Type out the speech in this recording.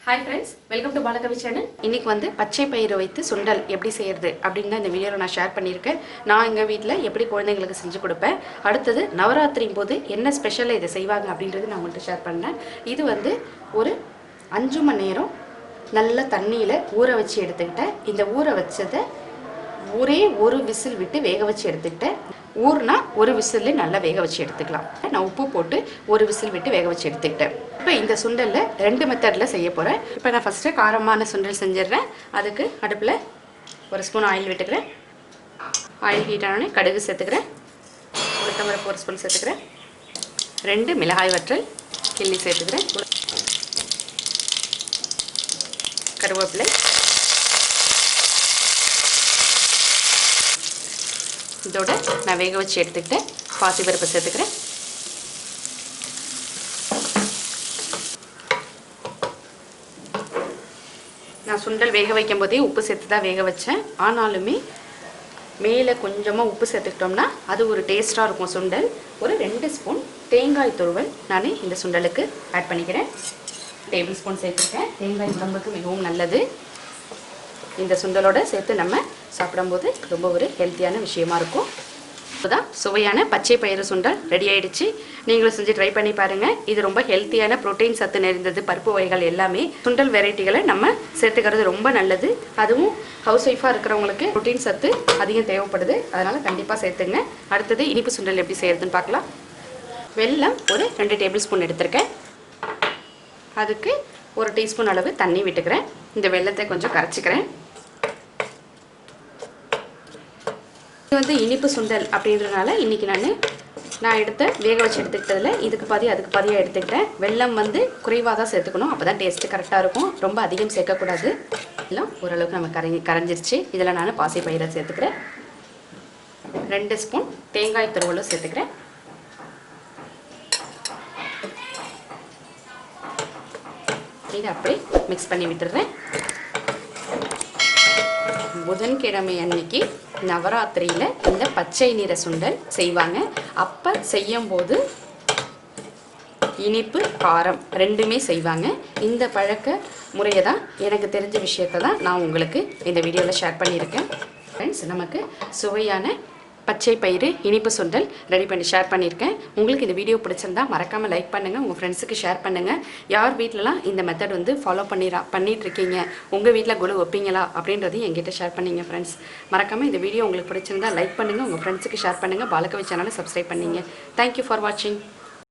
Hi friends, welcome to balakavithabooks channel. இன்னைக்கு வந்து பச்சை பயிறு வைத்து சுண்டல் எப்படி செய்யறது அப்படிங்கறத இந்த வீடியோல நான் ஷேர் பண்ணியிருக்கேன். நான் எங்க வீட்ல எப்படி குழந்தைகளுக்கு செஞ்சு கொடுப்பேன். அடுத்து நவராத்திரி போது என்ன ஸ்பெஷலா இத செய்வாங்க அப்படிங்கறது நான் உங்களுக்கு ஷேர் பண்ணேன். இது வந்து ஒரு 5 மணி நேரம் நல்ல தண்ணியில ஊற வச்சு எடுத்துக்கிட்டேன். இந்த ஊற வச்சதை ஒரே ஒரு விசில் விட்டு வேக வச்சு எடுத்துக்கிட்டேன். ஊர்னா ஒரு விசில்ல நல்லா வேக வச்சு எடுத்துக்கலாம். நான் உப்பு போட்டு ஒரு விசில் விட்டு வேக வச்சு எடுத்துக்கிட்டேன். இப்போ இந்த சுண்டல்ல ரெண்டு மெத்தட்ல செய்ய போறேன். இப்போ நான் ஃபர்ஸ்ட் காரமான சுண்டல் செஞ்சிடுறேன். அதுக்கு அடுப்புல ஒரு ஸ்பூன் ஆயில் விட்டுக்கிறேன். ஆயில் ஹீட் ஆனோடனே கடுகு சேர்த்துக்கிறேன். உளுத்தம்பருப்பு ஒரு ஸ்பூன் சேர்த்துக்கிறேன். 2 மிளகாய் வற்றல் கிள்ளி சேர்த்துக்கிறேன். கருவேப்பிலை, இதோட நான் வேக வச்சு எடுத்துக்கிட்டேன் பாசி பருப்பு சேர்த்துக்கிறேன். நான் சுண்டல் வேக வைக்கும் போதே உப்பு சேர்த்து தான் வேக வச்சேன். ஆனாலுமே மேலே கொஞ்சமாக உப்பு சேர்த்துக்கிட்டோம்னா அது ஒரு டேஸ்ட்டாக இருக்கும் சுண்டல். ஒரு 2 ஸ்பூன் தேங்காய் துருவல் நான் இந்த சுண்டலுக்கு ஆட் பண்ணிக்கிறேன். டேபிள் ஸ்பூன் சேர்த்துருக்கேன். தேங்காய் உடம்புக்கு மிகவும் நல்லது. இந்த சுண்டலோட சேர்த்து நம்ம சாப்பிடும்போது ரொம்ப ஒரு ஹெல்த்தியான விஷயமா இருக்கும். இப்போதான் சுவையான பச்சை பயிறு சுண்டல் ரெடி ஆயிடுச்சு. நீங்களும் செஞ்சு ட்ரை பண்ணி பாருங்க. இது ரொம்ப ஹெல்த்தியான புரோட்டீன் சத்து நிறைந்தது. பருப்பு வகைகள் எல்லாமே சுண்டல் வெரைட்டிகளை நம்ம சேர்த்துக்கிறது ரொம்ப நல்லது. அதுவும் ஹவுஸ் ஒய்ஃபாக இருக்கிறவங்களுக்கு புரோட்டீன் சத்து அதிகம் தேவைப்படுது. அதனால கண்டிப்பாக சேர்த்துங்க. அடுத்தது இனிப்பு சுண்டல் எப்படி செய்யறதுன்னு பார்க்கலாம். வெல்லம் ஒரு 2 டேபிள் ஸ்பூன் எடுத்திருக்கேன். அதுக்கு 1 டீஸ்பூன் அளவு தண்ணி விட்டுக்கிறேன். இந்த வெல்லத்தை கொஞ்சம் கரைச்சிக்கிறேன். இது வந்து இனிப்பு சுண்டல் அப்படின்றதுனால இன்னைக்கு நான் எடுத்த வேக வச்சு எடுத்துக்கிட்டதில் இதுக்கு பாதி அதுக்கு பாதியாக எடுத்துக்கிட்டேன். வெல்லம் வந்து குறைவாக தான் சேர்த்துக்கணும். அப்போ தான் டேஸ்ட்டு கரெக்டாக இருக்கும். ரொம்ப அதிகம் சேர்க்கக்கூடாது. எல்லாம் ஓரளவுக்கு நம்ம கரைஞ்சிருச்சு. இதில் நான் பாசி பயிரை சேர்த்துக்கிறேன். 2 ஸ்பூன் தேங்காய் துருவலும் சேர்த்துக்கிறேன். இதை அப்படியே மிக்ஸ் பண்ணி விட்டுறேன். புதன்கிழமை அன்னைக்கு நவராத்திரியில் இந்த பச்சை நிற சுண்டல் செய்வாங்க. அப்போ செய்யும்போது இனிப்பு காரம் ரெண்டுமே செய்வாங்க. இந்த பழக்க முறையை தான் எனக்கு தெரிஞ்ச விஷயத்தை தான் நான் உங்களுக்கு இந்த வீடியோவில் ஷேர் பண்ணியிருக்கேன். ஃப்ரெண்ட்ஸ், நமக்கு சுவையான பச்சை பயிறு இனிப்பு சுண்டல் ரெடி பண்ணி ஷேர் பண்ணியிருக்கேன். உங்களுக்கு இந்த வீடியோ பிடிச்சிருந்தா மறக்காமல் லைக் பண்ணுங்கள். உங்கள் ஃப்ரெண்ட்ஸுக்கு ஷேர் பண்ணுங்கள். யார் வீட்டிலலாம் இந்த மெத்தட் வந்து ஃபாலோ பண்ணிட்டு இருக்கீங்க, உங்கள் வீட்டில் குழு வைப்பீங்களா அப்படின்றதையும் எங்கிட்ட ஷேர் பண்ணிங்க ஃப்ரெண்ட்ஸ். மறக்காமல் இந்த வீடியோ உங்களுக்கு பிடிச்சிருந்தா லைக் பண்ணுங்கள். உங்கள் ஃப்ரெண்ட்ஸுக்கு ஷேர் பண்ணுங்கள். பாலகவி சேனலை சப்ஸ்கிரைப் பண்ணிங்க. தேங்க்யூ ஃபார் வாட்சிங்.